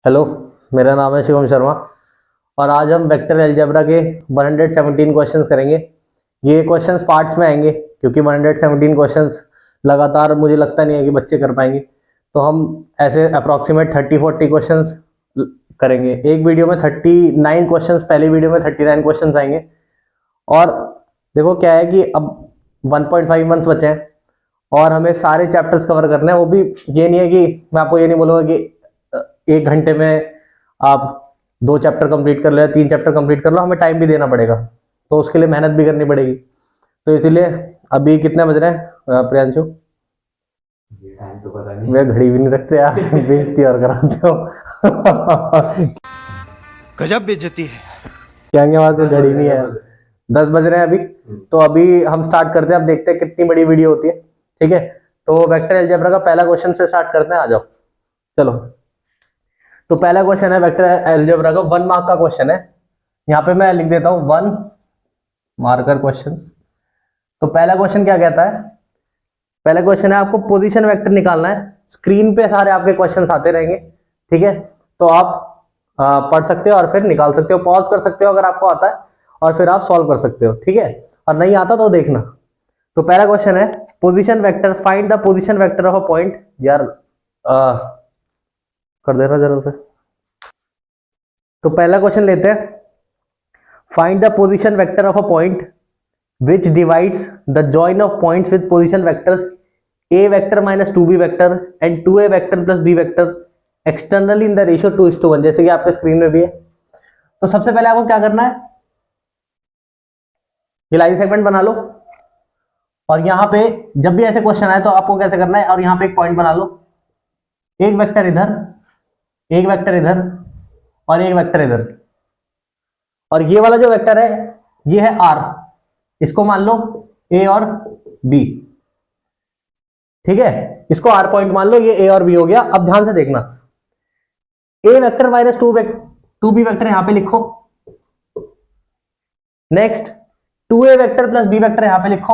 Hello, मेरा नाम है शिवम शर्मा और आज हम वेक्टर अलजेब्रा के 117 क्वेश्चंस करेंगे। ये क्वेश्चंस पार्ट्स में आएंगे क्योंकि 117 क्वेश्चंस लगातार मुझे लगता नहीं है कि बच्चे कर पाएंगे, तो हम ऐसे अप्रॉक्सीमेट 30-40 क्वेश्चंस करेंगे। एक वीडियो में 39 क्वेश्चंस, पहली वीडियो में 39 क्वेश्चंस आएंगे। और देखो क्या है कि अब 1.5 मंथ्स बचे हैं और हमें सारे चैप्टर्स कवर करने हैं। वो भी ये नहीं है कि मैं आपको ये नहीं बोलूँगा कि एक घंटे में आप 2 चैप्टर कंप्लीट कर लो या 3 चैप्टर कंप्लीट कर लो, हमें टाइम भी देना पड़ेगा, तो उसके लिए मेहनत भी करनी पड़ेगी। तो इसीलिए अभी कितने बज रहे हैं प्रियांशु? ये टाइम तो पता नहीं। वे घड़ी भी नहीं रखते यार, बेइज्जती और कराते हो। गजब बेइज्जती है। क्या वहां से घड़ी नहीं है, 10 बज रहे हैं अभी। तो अभी हम स्टार्ट करते हैं, अब देखते हैं कितनी बड़ी वीडियो होती है। ठीक है, तो वेक्टर अलजेब्रा का पहला क्वेश्चन से स्टार्ट करते हैं, आ जाओ चलो। तो पहला क्वेश्चन है वेक्टर अलजेब्रा का, 1 मार्क का क्वेश्चन है। यहाँ पे मैं लिख देता हूं 1 मार्कर क्वेश्चन। तो पहला क्वेश्चन क्या कहता है? पहला क्वेश्चन है आपको पोजीशन वेक्टर निकालना है। स्क्रीन पे सारे आपके क्वेश्चंस आते रहेंगे, ठीक है? तो आप पढ़ सकते हो और फिर निकाल सकते हो, पॉज कर सकते हो अगर आपको आता है, और फिर आप सॉल्व कर सकते हो, ठीक है? और नहीं आता तो देखना। तो पहला क्वेश्चन है position vector, find the position vector of a point. यार कर देना जरा उसे। तो पहला क्वेश्चन लेते हैं, find the position vector of a point which divides the join of points with position vectors a vector minus 2b vector and 2a vector plus b vector externally in the ratio 2:1, जैसे कि आपके screen में भी है। तो सबसे पहले आपको क्या करना है, ये लाइन सेगमेंट बना लो और यहां पे जब भी ऐसे क्वेश्चन आए तो आपको कैसे करना है, और यहां पे एक पॉइंट बना लो, एक वेक्टर इधर, एक वेक्टर इधर और एक वेक्टर इधर। और ये वाला जो वेक्टर है ये है r, इसको मान लो a और b, ठीक है? इसको r पॉइंट मान लो, ये a और b हो गया। अब ध्यान से देखना, a vector minus 2b vector यहां पे लिखो। Next 2a vector plus b vector यहां पे लिखो।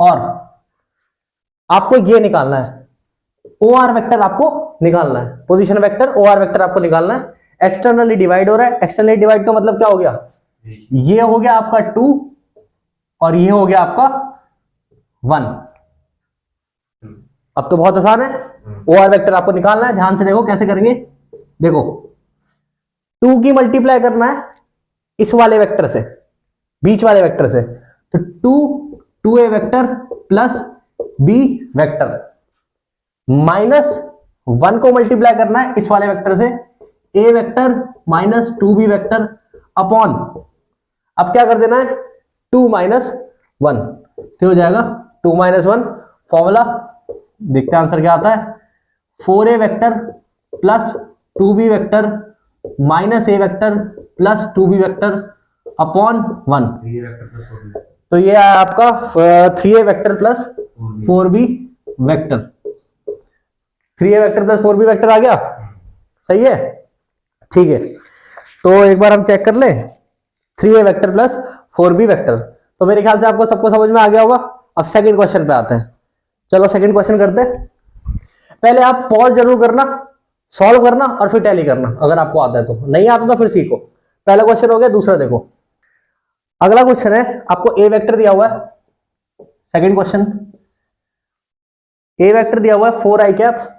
और आपको ये निकालना है, OR वेक्टर आपको निकालना है, पोजीशन वेक्टर OR वेक्टर आपको निकालना है। एक्सटर्नली डिवाइड हो रहा है, एक्सटर्नली डिवाइड का मतलब क्या हो गया, ये हो गया आपका 2 और ये हो गया आपका 1। अब तो बहुत आसान है, OR वेक्टर आपको निकालना है। ध्यान से देखो कैसे करेंगे, देखो 2 की मल्टीप्लाई करना है इस वाले वेक्टर से, बीच वाले वेक्टर से। तो 2a vector plus b vector minus 1 को मल्टीप्लाई करना है इस वाले वेक्टर से, a vector minus 2b vector upon, अब क्या कर देना है 2 माइनस 1, तो हो जाएगा 2 माइनस 1। फॉर्मूला देखते हैं आंसर क्या आता है, 4a vector plus 2b vector minus a vector plus 2b vector upon 1। तो ये है आपका 3a vector plus 4b vector. 3a vector plus 4b vector आ गया, सही है, ठीक है? तो एक बार हम चेक कर लें, 3a vector plus 4b vector. तो मेरे ख्याल से आपको सबको समझ में आ गया होगा। अब सेकंड क्वेश्चन पे आते हैं, चलो सेकंड क्वेश्चन करते हैं। पहले आप पॉज जरूर करना, सॉल्व करना और फिर टैली करना, अगर आपको आता है तो। नहीं आता तो फिर सीखो। पहला क्वेश्चन हो गया, दूसरा देखो। अगला क्वेश्चन है, आपको ए वेक्टर दिया हुआ है। सेकंड क्वेश्चन, ए वेक्टर दिया हुआ है 4i cap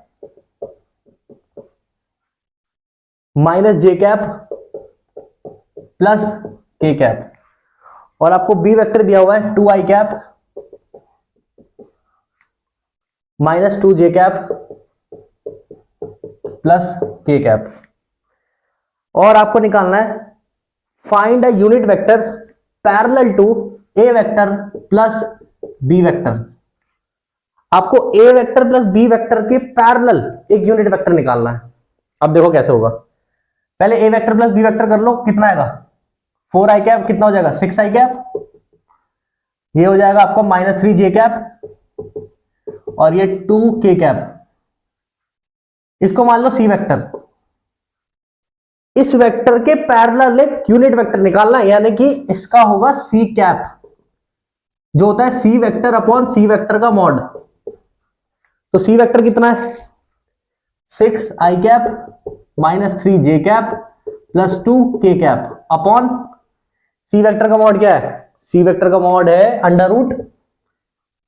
minus J cap plus K cap, और आपको बी वेक्टर दिया हुआ है 2i cap minus 2j cap plus K cap. और आपको निकालना है find a unit vector parallel to A vector plus B vector. आपको A vector plus B vector के पैरेलल एक यूनिट वेक्टर निकालना है। अब देखो कैसे होगा, पहले A vector plus B vector कर लो, कितना आएगा 4i कैप, कितना हो जाएगा 6i कैप, ये हो जाएगा आपको माइनस 3j कैप और ये 2k कैप। इसको मान लो सी वेक्टर, इस वेक्टर के पैरेलल एक यूनिट वेक्टर निकालना है, यानी कि इसका होगा सी कैप, जो होता है C vector upon C vector का मॉड। तो सी वेक्टर कितना है 6 आई कैप माइनस 3 जे कैप प्लस 2 के कैप अपॉन सी वेक्टर का मॉड क्या है? सी वेक्टर का मॉड है अंडर रूट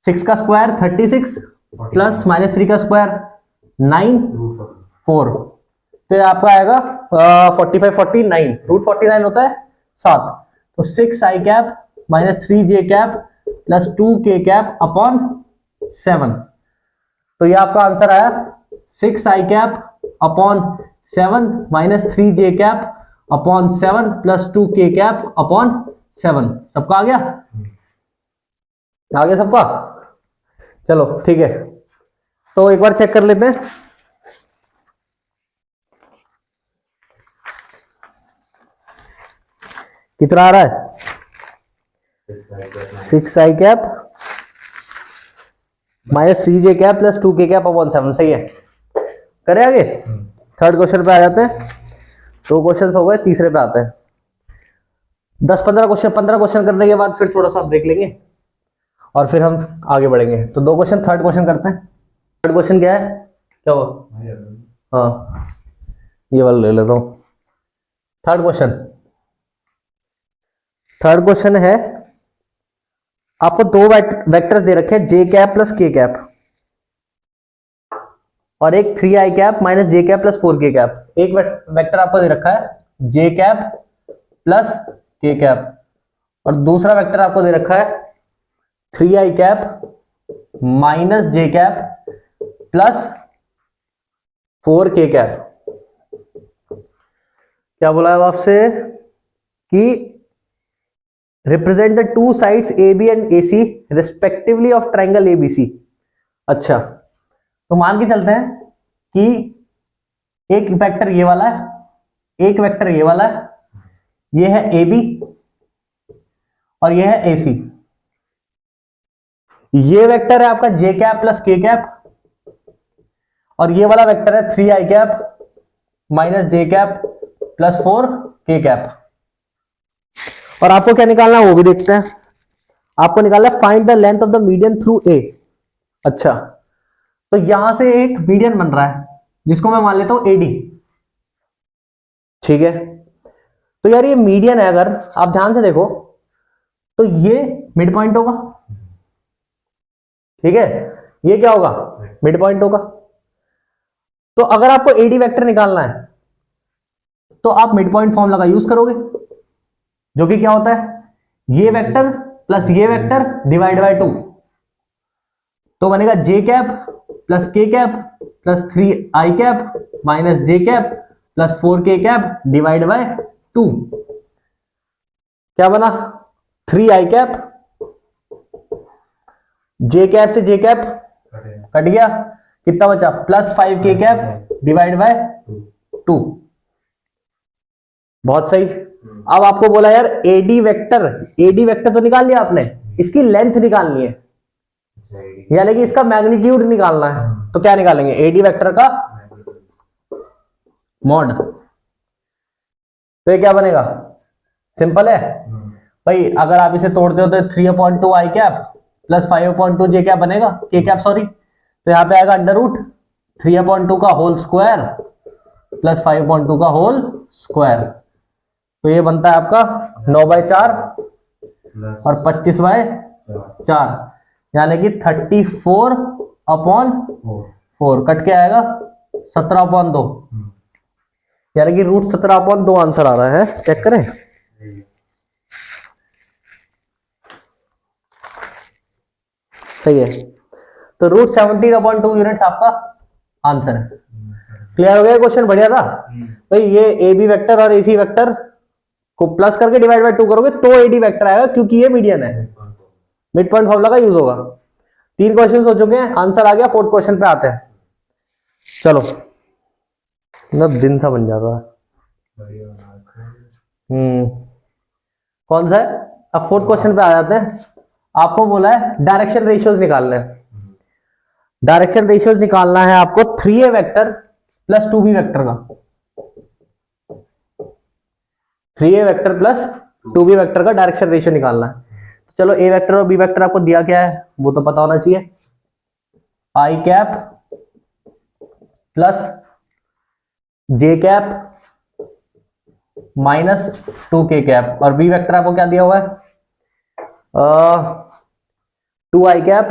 6 का स्क्वायर 36 प्लस माइनस 3 का स्क्वायर 9 4, तो ये आपका आएगा 45 49, रूट 49 होता है 7, तो 6 आई कैप माइनस 3 जे कैप प्लस 2 के कैप अपॉन 7, तो ये आपका आंसर आया 6 आई कैप अपॉन 7 माइनस 3 जे कैप अपॉन 7 प्लस 2 के कैप अपॉन 7। सबका आ गया? आ गया सबका? चलो ठीक है, तो एक बार चेक कर लेते हैं। कितना आ रहा है? 6 आई कैप माइनस 3 जे कैप प्लस 2 के कैप अपॉन 7, सही है। करें आगे? थर्ड क्वेश्चन पे आ जाते हैं। 2 क्वेश्चन हो गए, तीसरे पे आते हैं। 10-15 क्वेश्चन, 15 क्वेश्चन करने के बाद फिर थोड़ा सा ब्रेक लेंगे और फिर हम आगे बढ़ेंगे। तो 2 क्वेश्चन, थर्ड क्वेश्चन करते हैं। थर्ड क्वेश्चन क्या है? क्या हुआ? हाँ, ये वाला ले लेता हूं। थर्ड क्वेश्चन है, आपको 2 वेक्टर्स दे रखे हैं J cap plus K cap और एक 3 आई cap minus J cap plus 4 K cap. एक वेक्टर आपको दे रखा है J cap plus K cap और दूसरा वेक्टर आपको दे रखा है 3 आई cap minus J cap plus 4 K cap. क्या बोला है आपसे कि represent the 2 sides A B and A C respectively of triangle A B C. अच्छा, तो मान के चलते हैं कि एक वेक्टर ये वाला है, एक वेक्टर ये वाला है, ये है ए बी और ये है ए सी। ये वेक्टर है आपका जे कैप प्लस के कैप और ये वाला वेक्टर है 3 आई cap minus J cap plus 4 K cap. और आपको क्या निकालना है वो भी देखते हैं। आपको निकालना है find the length of the median through a. अच्छा, तो यहां से एक मीडियन बन रहा है जिसको मैं मान लेता हूं एडी, ठीक है। तो यार ये मीडियन है, अगर आप ध्यान से देखो तो ये मिड पॉइंट होगा, ठीक है, ये क्या होगा? मिड पॉइंट होगा। तो अगर आपको एडी वेक्टर निकालना है तो आप मिड पॉइंट फॉर्मूला का यूज करोगे, जो कि क्या होता है? ये वेक्टर प्लस ये वेक्टर डिवाइड बाय 2, तो बनेगा जे cap plus K cap plus 3 I cap minus J cap plus 4 K cap divide by 2। क्या बना? 3 आई कैप, जे कैप से जे कैप कट गया, कितना बचा? प्लस 5 के कैप डिवाइड बाय 2। बहुत सही। अब आपको बोला यार एडी वेक्टर तो निकाल लिया आपने, इसकी लेंथ निकालनी है, यानी कि इसका मैग्नीट्यूड निकालना है। तो क्या निकालेंगे? एडी वेक्टर का मॉड। तो ये क्या बनेगा? सिंपल है भाई, अगर आप इसे तोड़ते हो तो 3/2 आई कैप प्लस 5/2 जे कैप बनेगा, के कैप सॉरी। तो यहां पे आएगा अंडर रूट 3/2 का होल स्क्वायर प्लस 5/2 का होल स्क्वायर। तो ये बनता है आपका 9/4 और 25/4, यानी कि 34/4 कट के आएगा 17/2, यानी कि रूट 17/2 आंसर आ रहा है। चेक करें, सही है। तो रूट 17/2 यूनिट्स आपका आंसर है। क्लियर हो गया क्वेश्चन? बढ़िया था भाई। ये ए बी वेक्टर और ए सी वेक्टर को प्लस करके डिवाइड बाय 2 करोगे तो एडी वेक्टर आएगा, क्योंकि ये मीडियन है। मिड पॉइंट फॉर्मूला का यूज होगा। 3 क्वेश्चन हो चुके हैं, आंसर आ गया। 4th क्वेश्चन पे आते हैं। चलो, ना दिन सा बन जाता है। कौन सा है? अब 4th क्वेश्चन पे आ जाते हैं। आपको बोला है डायरेक्शन रेशियोज निकालना है। डायरेक्शन रेशियोज निकालना है आपको 3a vector plus 2b vector का। 3a vector plus 2b vector का डायरेक्शन रेशियो निकालना है। चलो, ए वेक्टर और बी वेक्टर आपको दिया क्या है वो तो पता होना चाहिए। आई कैप प्लस जे कैप माइनस 2k कैप, और बी वेक्टर आपको क्या दिया हुआ है, 2i cap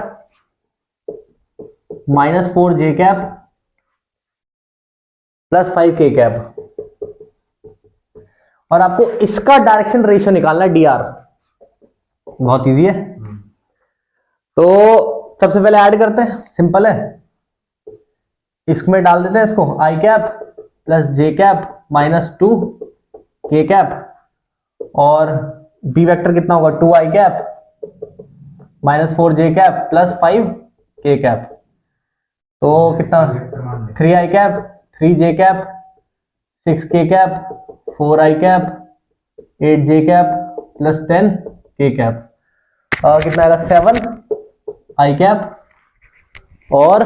minus 4j cap plus 5k cap, और आपको इसका डायरेक्शन रेशियो निकालना है dr। बहुत इजी है। तो सबसे पहले ऐड करते हैं, सिंपल है, इसमें डाल देते हैं इसको, i cap plus j cap minus 2k cap, और b वेक्टर कितना होगा, 2i cap minus 4j cap plus 5k cap, तो कितना, 3i cap 3j cap 6k cap 4i cap 8j cap plus 10k cap, कितना आएगा, 7i cap और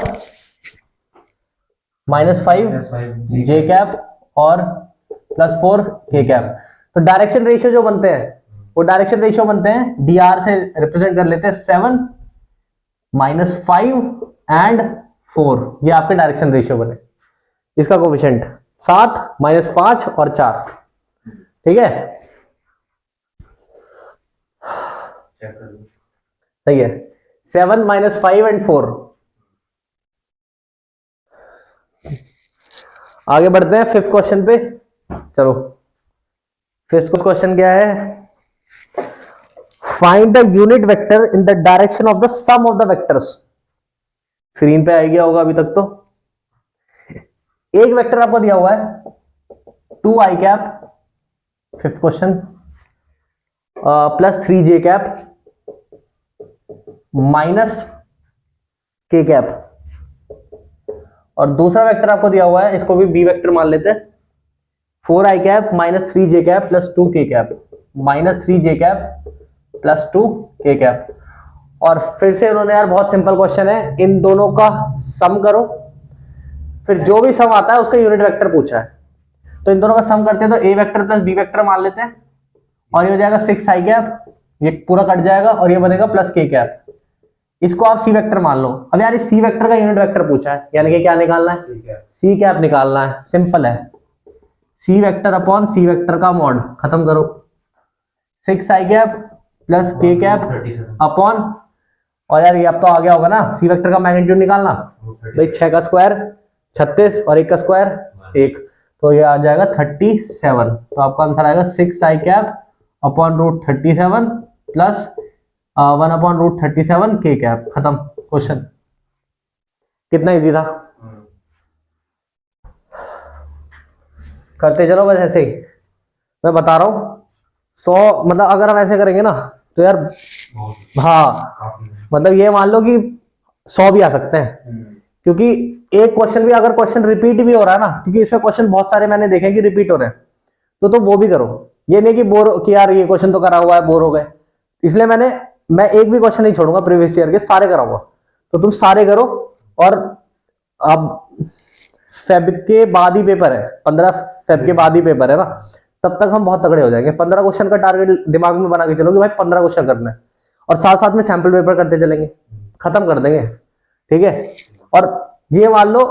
minus 5j cap और plus 4k cap. तो direction ratio जो बनते हैं वो डायरेक्शन रेशियो बनते हैं, dr से रिप्रेजेंट कर लेते हैं 7 माइनस 5 एंड 4, ये आपके डायरेक्शन रेशियो बने। इसका कोफिशिएंट 7 माइनस 5 और 4, ठीक है, सही है, 7 माइनस 5 एंड 4। आगे बढ़ते हैं फिफ्थ क्वेश्चन पे। चलो फिफ्थ क्वेश्चन क्या है, find the unit vector in the direction of the sum of the vectors. Screen पे आ गया होगा अभी तक। तो एक वेक्टर आपको दिया हुआ है 2i cap, fifth question, plus 3j cap minus k cap, और दूसरा वेक्टर आपको दिया हुआ है, इसको भी b वेक्टर मान लेते हैं, 4i cap minus 3j cap plus 2k cap minus 3j cap plus 2k cap. और फिर से उन्होंने यार बहुत सिंपल क्वेश्चन है, इन दोनों का सम करो, फिर जो भी सम आता है उसका यूनिट वेक्टर पूछा है, तो इन दोनों का सम करते हैं, तो a vector plus b vector मान लेते हैं, और ये हो जाएगा 6i कैप, ये पूरा कट जाएगा और ये बनेगा प्लस k कैप, इसको आप सी वेक्टर मान लो। अब यार इस सी वेक्टर का यूनिट वेक्टर पूछा है, यानी कि क्या निकालना है, सी कैप निकालना है, सिंपल है, C vector upon C vector का मॉड, खत्म करो, 6i cap plus k cap upon, और यार ये अब तो आ गया होगा ना, सी वेक्टर का मैग्नीट्यूड निकालना, भाई 6 का स्क्वायर 36 और 1 का स्क्वायर 1, तो ये आ जाएगा 37। तो आपका आंसर आएगा 6i cap upon root 37 plus 1 upon root 37 k cap, खत्म क्वेश्चन। कितना इजी था, करते चलो बस ऐसे ही, मैं बता रहा हूं 100, मतलब अगर हम ऐसे करेंगे ना तो यार, हाँ मतलब ये मान लो कि 100 भी आ सकते हैं, क्योंकि एक क्वेश्चन भी, अगर क्वेश्चन रिपीट भी हो रहा है ना, क्योंकि इसमें क्वेश्चन बहुत सारे मैंने देखे कि रिपीट हो रहे हैं, तो वो भी करो, ये नहीं कि बोर कि यार ये क्वेश्चन तो करा हुआ है बोर हो गए, इसलिए मैं एक भी क्वेश्चन नहीं छोड़ूंगा प्रीवियस ईयर के, सारे कराऊंगा, तो तुम सारे करो। और अब फेब के बाद ही पेपर है, 15 फेब के बाद ही पेपर है ना, तब तक हम बहुत तगड़े हो जाएंगे। 15 क्वेश्चन का टारगेट दिमाग में बना के चलो कि भाई 15 क्वेश्चन करना है, और साथ साथ में सैंपल पेपर करते चलेंगे, खत्म कर देंगे, ठीक है। और ये मान लो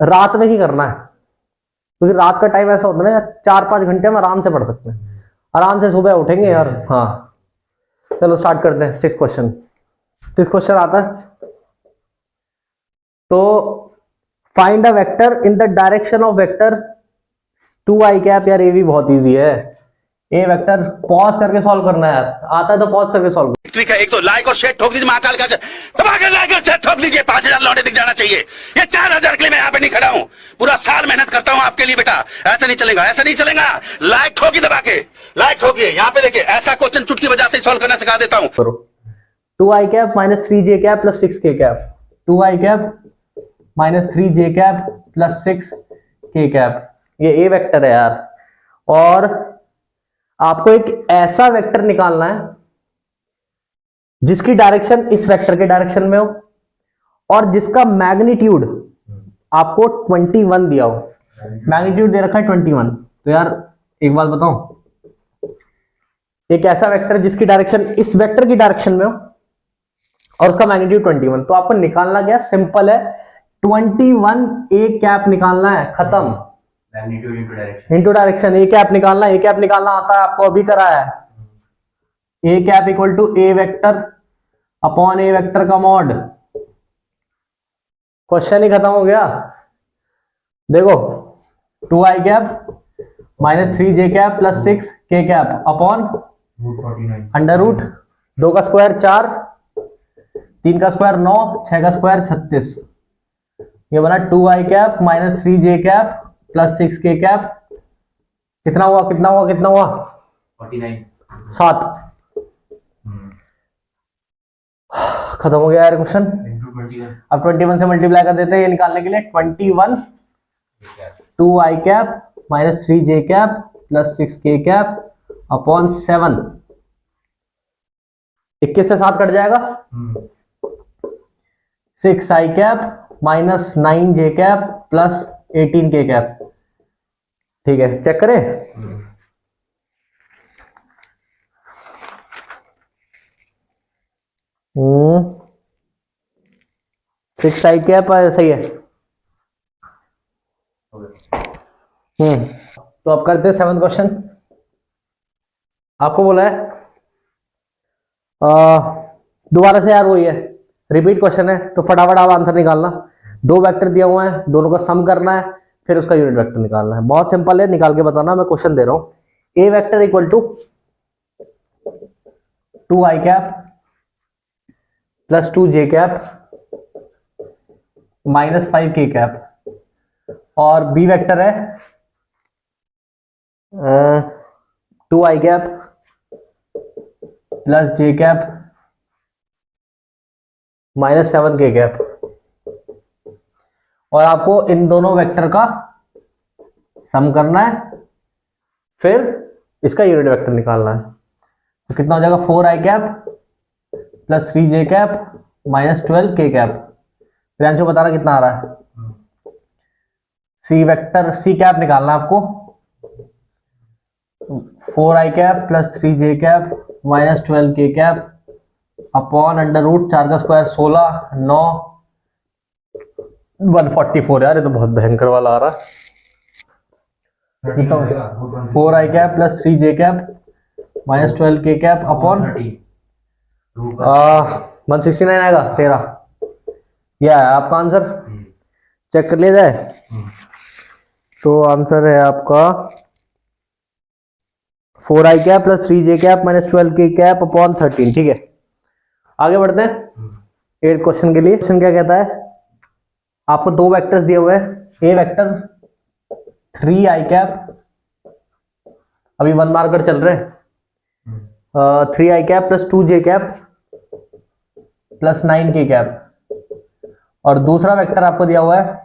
रात में ही करना है, क्योंकि रात का टाइम ऐसा होता है ना, 4-5 घंटे हम आराम से पढ़ सकते हैं, आराम से सुबह उठेंगे यार। हाँ चलो स्टार्ट करते हैं। सिक्स क्वेश्चन आता है, तो find a vector in the direction of vector 2i cap. यार ये भी बहुत इजी है, ए वेक्टर पॉज करके सॉल्व करना है यार, आता है तो पॉज करके सॉल्व। ट्रिक है, एक तो लाइक और शेयर ठोक दीजिए, महाकाल का दबा के लाइक और शेयर ठोक दीजिए, 5000 लौटे दिख जाना चाहिए। ये 4000 के लिए मैं यहाँ पे नहीं खड़ा हूँ, पूरा साल मेहनत करता हूँ आपके लिए बेटा, ऐसा नहीं चलेगा, ऐसा नहीं चलेगा। लाइक ठोकी दबा के, लाइक ठोकिए, यहाँ पे देखिए, ऐसा क्वेश्चन चुटकी बजाते ही सॉल्व करना सिखा देता हूँ। 2i cap minus 3j cap plus 6k cap, 2i cap minus 3j cap plus 6k cap, ये ए वेक्टर है यार। और आपको एक ऐसा वेक्टर निकालना है जिसकी डायरेक्शन इस वेक्टर के डायरेक्शन में हो, और जिसका मैग्नीट्यूड आपको 21 दिया हो, मैग्नीट्यूड दे रखा है 21। तो यार एक बात बताऊं, एक ऐसा वेक्टर जिसकी डायरेक्शन इस वेक्टर की डायरेक्शन में हो और उसका मैग्नीट्यूड 21, तो आपको निकालना क्या, सिंपल है, 21 ए कैप निकालना है, खत्म। Magnitude into direction. Into direction. A cap निकालना, ए कैप निकालना आता है आपको, अभी करा है। A cap equal to A vector upon a vector का मॉड। क्वेश्चन ही खत्म हो गया। देखो 2i cap minus 3j cap plus 6k cap upon under root 2 का स्क्वायर 4, 3 का स्क्वायर 9, 6 का स्क्वायर 36। ये बना 2i cap minus 3j cap plus 6k cap. कितना हुआ कितना हुआ कितना हुआ? 49। 7। खत्म हो गया यार क्वेश्चन। अब 21 से मल्टीप्लाई कर देते हैं ये निकालने के लिए। 21 2i cap minus 3j cap plus 6k cap upon 7। 21 से 7 कट जाएगा। 6i cap minus 9j cap plus 18k cap. ठीक है, चेक करें। हम्म 6i कैप सही है। तो अब करते हैं 7th क्वेश्चन। आपको बोला है दोबारा से यार वही है, रिपीट क्वेश्चन है, तो फटाफट आप आंसर निकालना। 2 वेक्टर दिया हुआ है, दोनों का सम करना है, फिर उसका यूनिट वेक्टर निकालना है। बहुत सिंपल है, निकाल के बताना। मैं क्वेश्चन दे रहा हूं। A vector equal to 2i cap plus 2j cap minus 5k cap, और बी वेक्टर है 2i cap plus j cap minus 7k cap, और आपको इन दोनों वेक्टर का सम करना है, फिर इसका यूनिट वेक्टर निकालना है। तो कितना हो जाएगा? 4i cap plus 3j cap minus 12k cap. Priyanshu बताना कितना आ रहा है? सी वेक्टर सी कैप निकालना है आपको। 4i cap plus 3j cap minus 12k cap upon under root 4 का स्क्वायर 16, 9, 144। यार ये तो बहुत भयंकर वाला आ रहा है। 4i cap plus 3j cap minus 12k cap upon 169 आएगा 13। यह है आपका आंसर। चेक कर लिया जाए तो आंसर है आपका 4i cap plus 3j cap minus 12k cap upon 13। ठीक है, आगे बढ़ते हैं 8th क्वेश्चन के लिए। क्वेश्चन क्या कहता है? आपको 2 वेक्टर्स दिए हुए हैं। ए वेक्टर 3i कैप, अभी 1 मार्कर चल रहे हैं। 3i cap plus 2j cap plus 9k cap, और दूसरा वेक्टर आपको दिया हुआ है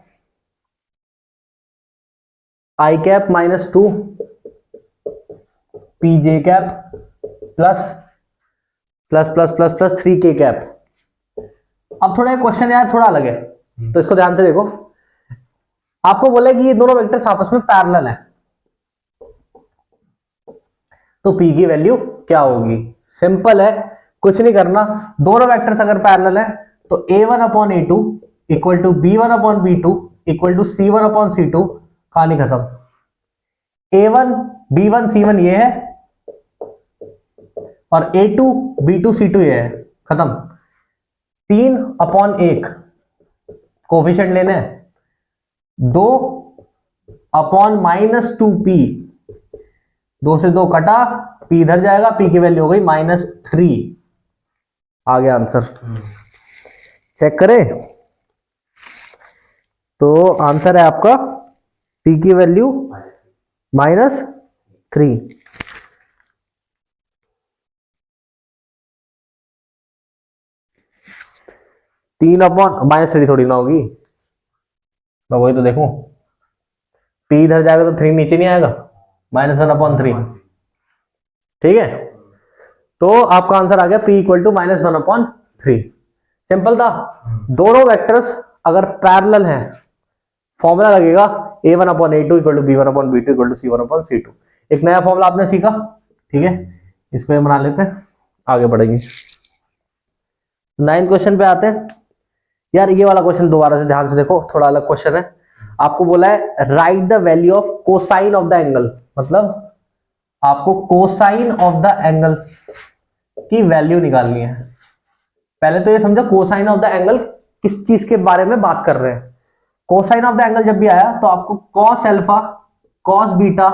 i cap minus 2 pj cap plus plus plus plus plus 3k cap. अब थोड़ा क्वेश्चन यार थोड़ा अलग है, तो इसको ध्यान से देखो। आपको बोला कि ये दोनों वेक्टर्स आपस में पैरेलल हैं, तो p की वैल्यू क्या होगी? सिंपल है, कुछ नहीं करना। दोनों वेक्टर्स अगर पैरेलल है तो a1 upon a2 equal to b1 upon b2 equal to c1 upon c2। कहानी खत्म। a1 b1 c1 ये है, और a2 b2 c2 ये है। खत्म। 3 अपॉन 1 कोफिशिएंट लेने हैं। 2 अपॉन माइनस 2p, 2 से 2 कटा, p इधर जाएगा, p की वैल्यू हो गई -3। आ गया आंसर। चेक करें तो आंसर है आपका p की वैल्यू -3। तीन अपॉन -3 थोड़ी ना होगी, मैं वही तो देखूं। p इधर जाएगा तो 3 नीचे नहीं आएगा, -1 अपॉन 3। ठीक है, तो आपका आंसर आ गया p equal to -1 upon 3। Simple था। दोनों वेक्टर्स अगर पैरेलल हैं, फॉर्मूला लगेगा a1 upon a2 equal to b1 upon b2 equal to c1 upon c2। एक नया फॉर्मूला आपने सीखा। ठीक है, इसको ये बना लेते हैं, आगे बढ़ेंगे। 9th क्वेश्चन पे आते हैं। यार ये वाला क्वेश्चन दोबारा से ध्यान से देखो, थोड़ा अलग क्वेश्चन है। आपको बोला है right the value of cosine of the angle, मतलब आपको कोसाइन ऑफ द एंगल की वैल्यू निकालनी है। पहले तो ये समझो कोसाइन ऑफ द एंगल किस चीज के बारे में बात कर रहे हैं। कोसाइन ऑफ द एंगल जब भी आया तो आपको कॉस अल्फा, कॉस बीटा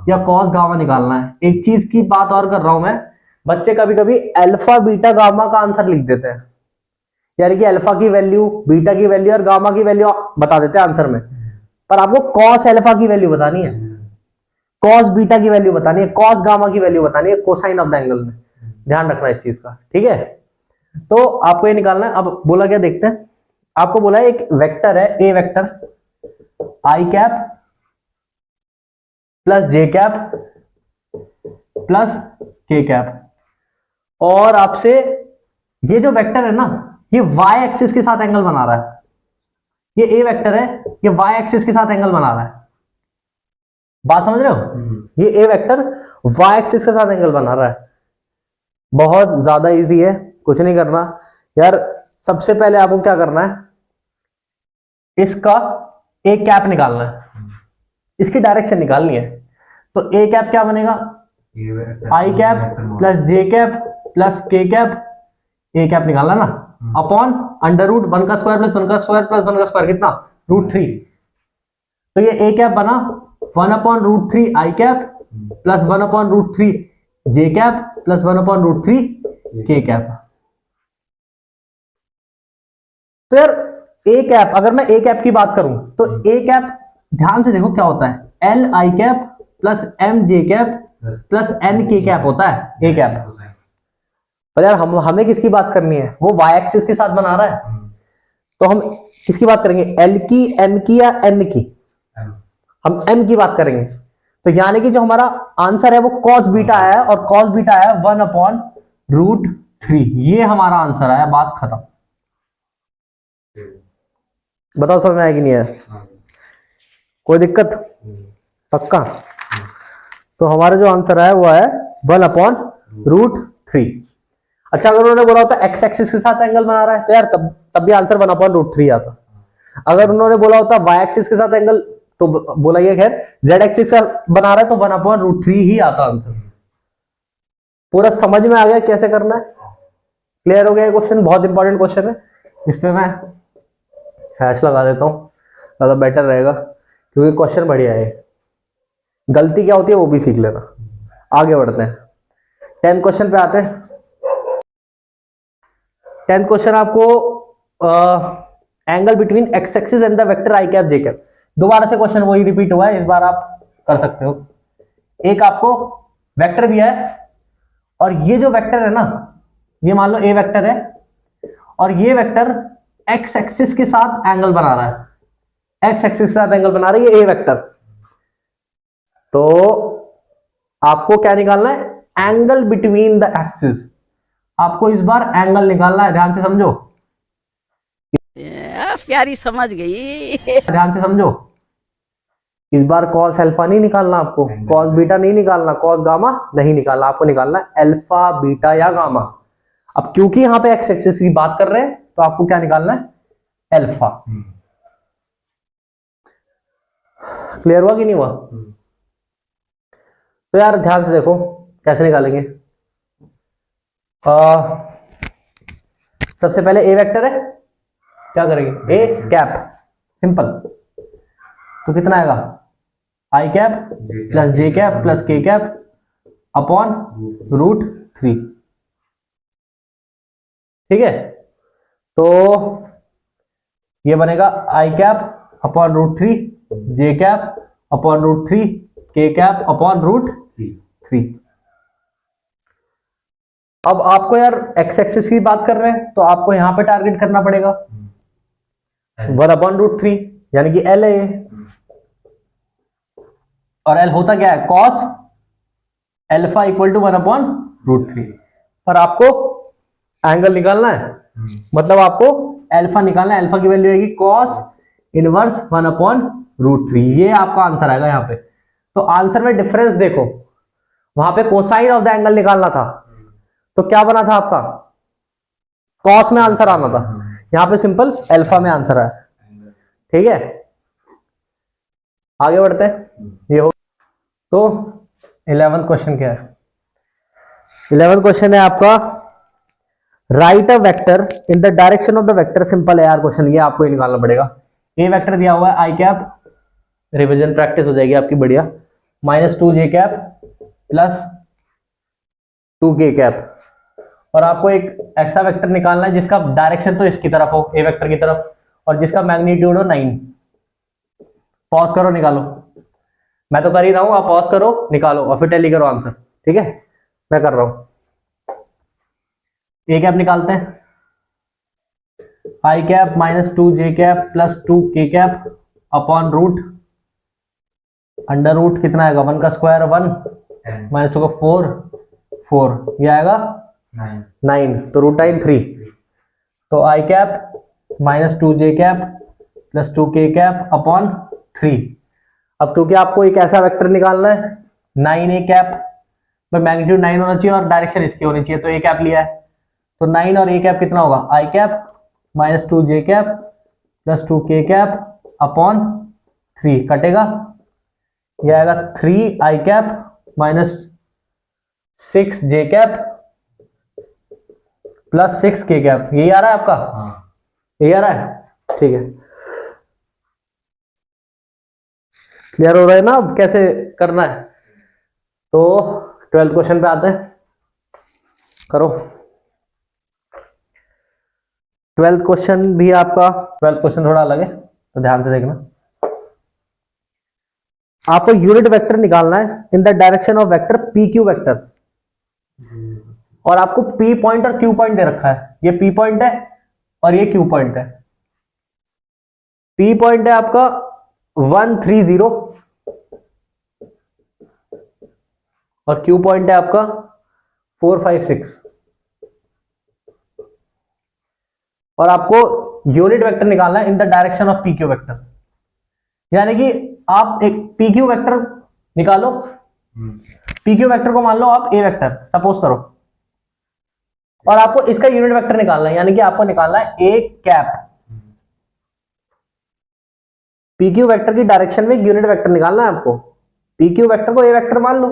या कॉस गामा निकालना है। एक चीज की बात और कर रहा हूं मैं, बच्चे कभी कभी अल्फा बीटा गामा का आंसर लिख देते हैं, यानी कि अल्फा की वैल्यू, बीटा की वैल्यू और गामा की वैल्यू बता देते हैं आंसर में, पर आपको कॉस अल्फा की वैल्यू बतानी है, कॉस बीटा की वैल्यू बतानी है, कॉस गामा की वैल्यू बतानी है कोसाइन ऑफ द एंगल में। ध्यान रखना इस चीज का, ठीक है। तो आपको ये निकालना है। अब बोला क्या देखते हैं, आपको बोला है एक वेक्टर है ए वेक्टर आई कैप प्लस जे कैप प्लस के कैप, और आपसे ये जो वेक्टर है ना ये वाई एक्सिस के साथ एंगल बना रहा है। ये ए वेक्टर है, ये वाई एक्सिस के साथ एंगल बना रहा है। बात समझ रहे हो? ये ए वेक्टर वाई एक्सिस के साथ एंगल बना रहा है। बहुत ज्यादा इजी है, कुछ नहीं करना यार। सबसे पहले आपको क्या करना है, इसका ए कैप निकालना है, इसकी डायरेक्शन निकालनी है। तो ए कैप क्या बनेगा, आई कैप प्लस जे कैप प्लस के कैप, ए कैप निकालना ना, अपॉन अंडर रूट 1 का स्क्वायर प्लस 1 का स्क्वायर प्लस 1 का स्क्वायर, कितना, √3। तो ये ए कैप बना 1/√3 आई कैप प्लस 1/√3 जे कैप प्लस 1/√3 के कैप। तो यार ए कैप, अगर मैं ए कैप की बात करूं तो ए कैप ध्यान से देखो क्या होता है, L I cap plus M J cap plus N K cap होता है ए कैप। पर यार हमें किसकी बात करनी है, वो वाई एक्सिस के साथ बना रहा है, तो हम किसकी बात करेंगे, एल की, एम की या एन की, हम एम की बात करेंगे। तो यानी कि जो हमारा आंसर है वो कॉस बीटा है, और कॉस बीटा है 1/√3, ये हमारा आंसर आया, बात खत्म। बताओ समझ में आया कि नहीं है, कोई दिक्कत, पक्का? तो हमारा जो आंसर है वो है 1/√3। अच्छा, अगर उन्होंने बोला होता एक्स एक्सिस के साथ एंगल बना रहा है तो यार तब भी आंसर 1/√3 आता। अगर उन्होंने बोला होता वाई एक्सिस के साथ एंगल, तो बोला ये खैर जेड एक्सिस का बना रहा है तो 1/√3 ही आता आंसर। पूरा समझ में आ गया कैसे करना है, क्लियर हो गया? क्वेश्चन बहुत इंपॉर्टेंट क्वेश्चन है, इस पे मैं हैश लगा देता हूं, ज्यादा बेटर रहेगा, क्योंकि क्वेश्चन बढ़िया है। गलती क्या होती है वो भी सीख लेना। आगे बढ़ते हैं, 10th क्वेश्चन पे आते हैं। 10th क्वेश्चन आपको angle between x axis and the vector I cap J cap. दोबारा से क्वेश्चन वही रिपीट हुआ है, इस बार आप कर सकते हो। एक आपको वेक्टर भी है, और ये जो वेक्टर है ना, ये मान लो ए वेक्टर है, और ये वेक्टर एक्स एक्सिस के साथ एंगल बना रहा है, एक्स एक्सिस के साथ एंगल बना रही है ए वेक्टर। तो आपको क्या निकालना है, एंगल बिटवीन द एक्सिस। आपको इस बार एंगल निकालना है, ध्यान से समझो, प्यारी समझ गई। ध्यान से समझो। इस बार कॉस अल्फा नहीं निकालना आपको, कॉस बीटा नहीं निकालना, कॉस गामा नहीं निकालना, आपको निकालना है अल्फा बीटा या गामा। अब क्योंकि यहां पे एक्स एक्सिस की बात कर रहे हैं तो आपको क्या निकालना है, अल्फा। क्लियर हुआ कि नहीं हुआ? तो यार ध्यान से देखो कैसे निकालेंगे। सबसे पहले ए वेक्टर है, क्या करेंगे, ए कैप, सिंपल। तो कितना आएगा, आई कैप प्लस जे cap plus K cap upon √3, ठीक है। तो ये बनेगा आई कैप अपॉन √3, जे कैप अपॉन √3, के कैप अपॉन √3। अब आपको यार एक्स एक्सिस की बात कर रहे हैं तो आपको यहां पे टारगेट करना पड़ेगा 1/√3, यानी कि एल है ये, और एल होता क्या है, कॉस अल्फा इक्वल टू 1/√3। पर आपको एंगल निकालना है, मतलब आपको अल्फा निकालना है, अल्फा की वैल्यू आएगी कॉस इनवर्स 1/√3। ये आपका आंसर आएगा यहां पे। तो आंसर में डिफरेंस देखो, वहां पे कोसाइन ऑफ द एंगल निकालना था तो क्या बना था आपका, कॉस में आंसर आना था, यहां पे सिंपल अल्फा में आंसर आया, ठीक है। आगे बढ़ते हैं। ये हो तो 11th क्वेश्चन क्या है? 11th क्वेश्चन है आपका right a vector in the direction of the vector. Simple है यार क्वेश्चन, ये आपको ही निकालना पड़ेगा। ए वेक्टर दिया हुआ है आई कैप, रिविजन प्रैक्टिस हो जाएगी आपकी बढ़िया, -2j cap plus 2k cap. और आपको एक ऐसा वेक्टर निकालना है जिसका डायरेक्शन तो इसकी तरफ हो, ए वेक्टर की तरफ, और जिसका मैग्नीट्यूड हो 9। पॉज करो निकालो, मैं तो कर ही रहा हूं, आप पॉज करो निकालो और फिर टैली करो आंसर। ठीक है, मैं कर रहा हूं। ए कैप निकालते हैं, i cap -2j cap plus 2k cap upon root under root कितना आएगा 1 का स्क्वायर 1 -2 का 4 ये आएगा 9 तो √9 3। तो i cap -2j cap plus 2k cap upon 3। अब क्योंकि आपको एक ऐसा वेक्टर निकालना है 9a कैप, मैग्नीट्यूड 9 होना चाहिए और डायरेक्शन इसकी होनी चाहिए, तो a कैप लिया है, तो 9 और a कैप कितना होगा i cap -2j cap plus 2k cap upon 3 कटेगा, ये आएगा 3 आई cap -6j cap plus 6k cap. यही आ रहा है आपका? यही आ रहा है, ठीक है। क्लियर हो रहा है ना अब कैसे करना है? तो 12th क्वेश्चन पे आते हैं, करो। 12th क्वेश्चन भी आपका 12th क्वेश्चन थोड़ा अलग है तो ध्यान से देखना। आपको यूनिट वेक्टर निकालना है इन the direction of vector P Q vector, और आपको पी पॉइंट और क्यू पॉइंट दे रखा है। ये पी पॉइंट है और ये क्यू पॉइंट है। पी पॉइंट है आपका 1 3 0 और क्यू पॉइंट है आपका 4 5 6। और आपको यूनिट वेक्टर निकालना है इन the direction of P Q vector, यानी कि आप एक पी क्यू वेक्टर निकालो, पी क्यू वेक्टर को मान लो आप ए वेक्टर सपोज करो, और आपको इसका यूनिट वेक्टर निकालना है, यानी कि आपको निकालना है a cap. P Q vector की डायरेक्शन में एक यूनिट वेक्टर निकालना है आपको। पी क्यू वेक्टर को ए वेक्टर मान लो,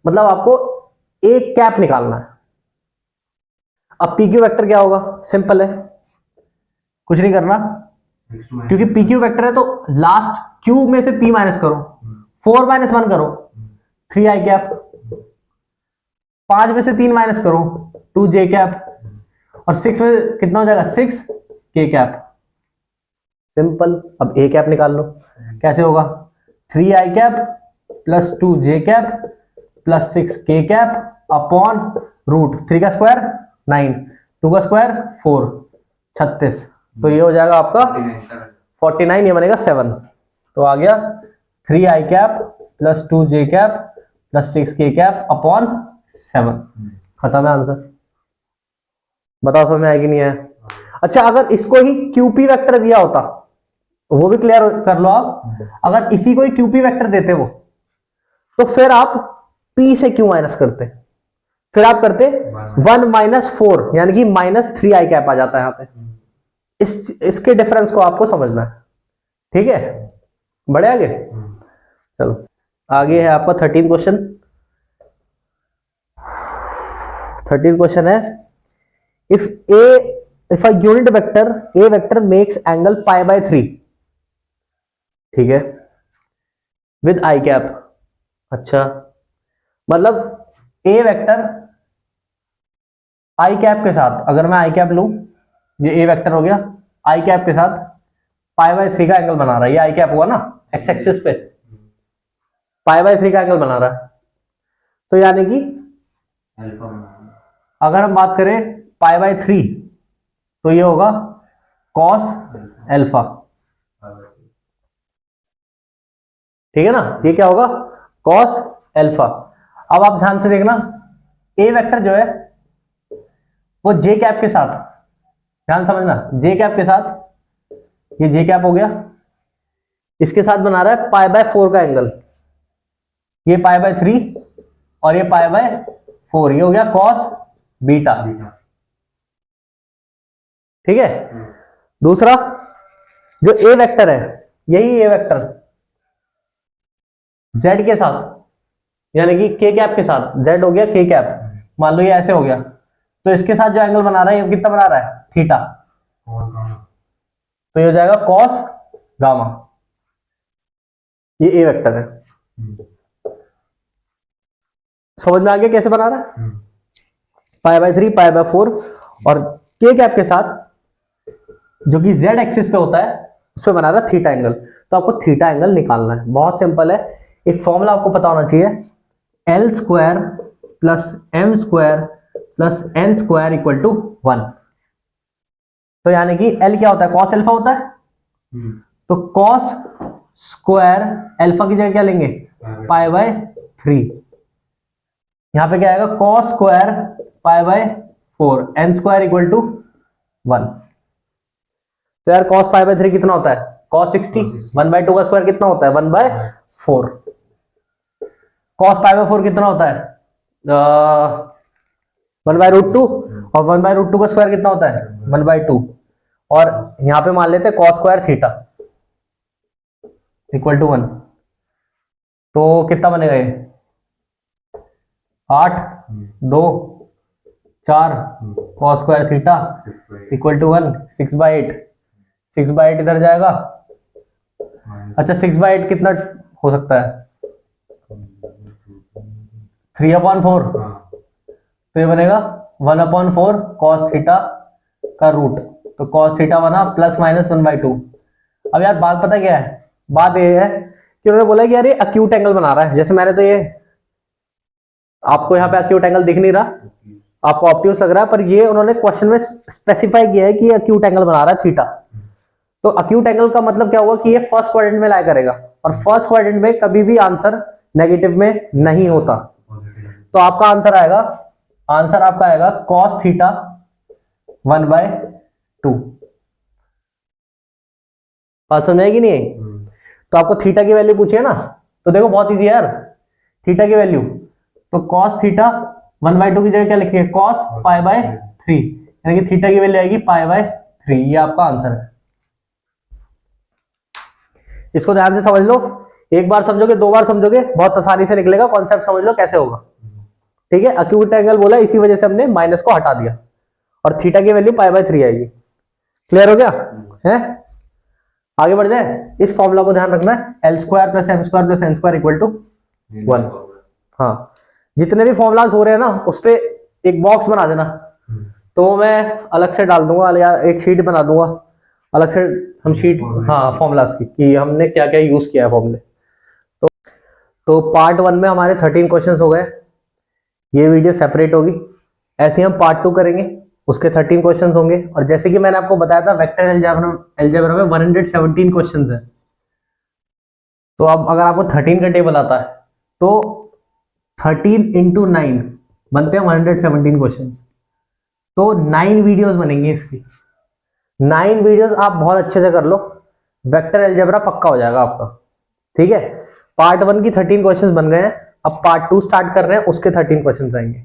मतलब आपको ए कैप निकालना है। अब पी क्यू वेक्टर क्या होगा? सिंपल है, कुछ नहीं करना, क्योंकि पी क्यू वेक्टर है तो लास्ट क्यू में से पी माइनस करो, 4 - 1 करो 3 आई कैप, 5 में से 3 माइनस करो 2j कैप, और 6 में कितना हो जाएगा 6k कैप। सिंपल। अब ए कैप निकाल लो, कैसे होगा 3 आई cap plus 2j cap plus 6k cap upon root 3 का स्क्वायर 9, 2 का स्क्वायर 4 36, तो ये हो जाएगा आपका 49, ये बनेगा 7। तो आ गया 3 आई cap plus 2j cap plus 6k cap upon 7। खत्म है आंसर। बताओ समझ में आएगी नहीं है? अच्छा, अगर इसको ही क्यूपी वेक्टर दिया होता, वो भी क्लियर कर लो आप। अगर इसी को ही क्यूपी वेक्टर देते वो, तो फिर आप p से q माइनस करते, फिर आप करते 1 - 4, यानी कि -3 आई कैप आ जाता है यहां पे। इसके डिफरेंस को आपको समझना है, ठीक है? बढ़े आगे, चलो आगे है आपका 13 क्वेश्चन। 13 क्वेश्चन है if a unit vector a vector makes angle π/3, ठीक है, विद आई कैप। अच्छा, मतलब ए वेक्टर आई कैप के साथ, अगर मैं आई कैप लूं, ये ए वेक्टर हो गया, आई कैप के साथ π/3 का एंगल बना रहा है। ये आई कैप हुआ ना एक्स एक्सिस पे, π/3 का एंगल बना रहा है। तो यानी कि अगर हम बात करें π/3, तो ये होगा cos अल्फा, ठीक है ना? ये क्या होगा cos अल्फा। अब आप ध्यान से देखना, ए वेक्टर जो है वो जे कैप के साथ, ध्यान समझना, जे कैप के साथ, ये जे कैप हो गया, इसके साथ बना रहा है π/4 का एंगल। ये π/3 और ये π/4, ये हो गया cos बीटा, ठीक है? दूसरा जो ए वेक्टर है, यही ए वेक्टर z के साथ, यानी कि k कैप के साथ, z हो गया k कैप, मान लो ये ऐसे हो गया, तो इसके साथ जो एंगल बना रहा है ये कितना बना रहा है, थीटा, तो ये हो जाएगा कॉस गामा। ये ए वेक्टर है, समझ में आ गया कैसे बना रहा है, π/3 π/4, और k कैप के साथ जो कि z एक्सिस पे होता है उस पे बना रहा है थीटा एंगल। तो आपको थीटा एंगल निकालना है, बहुत सिंपल है, एक फॉर्मूला आपको पता होना चाहिए, l² + m² + n² = 1। तो यानी कि l क्या होता है, cos अल्फा होता है, तो cos स्क्वायर अल्फा की जगह क्या लेंगे, π/3, यहां पे क्या आएगा, cos स्क्वायर π/4, n² = 1। तो यार cos π/3 कितना होता है, cos 60, 1/2 का स्क्वायर कितना होता है, 1/4, cos π/4 कितना होता है, 1/√2, और 1/√2 का स्क्वायर कितना होता है, 1/2, और यहां पे मान लेते हैं cos स्क्वायर थीटा = 1, तो कितना बनेगा ये, 8, 2, 4, cos स्क्वायर थीटा = 1, 6/8, 6/8 इधर जाएगा, अच्छा 6/8 कितना हो सकता है, 3/4, तो ये बनेगा 1/4 cos थीटा का रूट, तो cos थीटा बना ±1/2। अब यार बात पता क्या है, बात ये है कि उन्होंने बोला कि यार ये अक्यूट एंगल बना रहा है, जैसे मैंने तो ये आपको यहाँ पे अक्यूट एंगल दिख नहीं रहा, आपको ऑब्ट्यूस लग रहा है, पर ये उन्होंने क्वेश्चन में स्पेसिफाई किया है कि ये अक्यूट एंगल बना रहा है थीटा। तो अक्यूट एंगल का मतलब क्या होगा कि ये फर्स्ट क्वाड्रेंट में लाई करेगा, और फर्स्ट क्वाड्रेंट में कभी भी आंसर नेगेटिव में नहीं होता, तो आपका आंसर आएगा cos थीटा 1/2। बात समझ आएगी नहीं? तो आपको थीटा की वैल्यू पूछिए ना, तो देखो बहुत इजी है यार, थीटा की वैल्यू, तो cos थीटा 1/2 की जगह क्या लिखिए, cos π/3, यानी कि थीटा की वैल्यू आएगी π/3, ये आपका आंसर है। इसको ध्यान से समझ लो, एक बार समझोगे, 2 बार समझोगे, बहुत आसानी से निकलेगा, कॉन्सेप्ट समझ लो कैसे होगा, ठीक है। अक्यूट एंगल बोला, इसी वजह से हमने माइनस को हटा दिया, और थीटा की वैल्यू π/3 आएगी। क्लियर हो गया है? आगे बढ़ जाए, इस फॉर्मूला को ध्यान रखना है, l² + m² + n² = 1। हाँ, जितने भी फॉर्मूलाज हो रहे हैं ना, उस पे एक बॉक्स बना देना, तो मैं अलग से डाल दूंगा, या एक शीट बना दूंगा अलग से, हम शीट, हाँ, फॉर्मूलाज की, कि हमने क्या क्या यूज किया है फॉर्मूले। तो पार्ट 1 में हमारे 13 क्वेश्चंस हो गए, ये वीडियो सेपरेट होगी, ऐसे ही हम पार्ट 2 करेंगे, उसके 13 क्वेश्चंस होंगे, और जैसे कि मैंने आपको बताया था वेक्टर अलजेब्रा में 117 क्वेश्चंस है, तो अब अगर आपको 13 का टेबल आता है तो 13 × 9 बनते हैं 117 क्वेश्चंस, तो 9 वीडियोस बनेंगी इसकी, 9 वीडियोस आप बहुत अच्छे से कर लो, वेक्टर अलजेब्रा पक्का हो जाएगा आपका, ठीक है। पार्ट 1 की 13 क्वेश्चंस बन गए हैं, अब पार्ट 2 स्टार्ट कर रहे हैं, उसके 13 क्वेश्चंस आएंगे,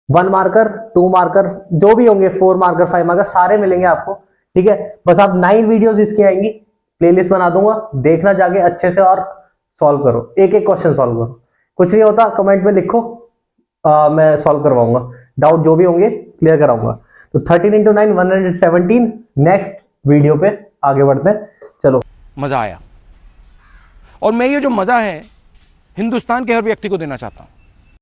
1 मार्कर, 2 मार्कर, जो भी होंगे, 4 मार्कर, 5 मार्कर, सारे मिलेंगे आपको, ठीक है। बस आप 9 वीडियोस इसकी आएंगी, प्लेलिस्ट बना दूंगा, देखना जाके अच्छे से और सॉल्व करो, एक एक क्वेश्चन सॉल्व करो, कुछ नहीं होता कमेंट में लिखो, मैं सॉल्व करवाऊंगा, डाउट जो भी होंगे क्लियर कराऊंगा। तो 13 × 9 117, नेक्स्ट वीडियो पे आगे बढ़ते हैं, चलो। मजा आया, और मैं ये जो मजा है हिंदुस्तान के हर व्यक्ति को देना चाहता हूं।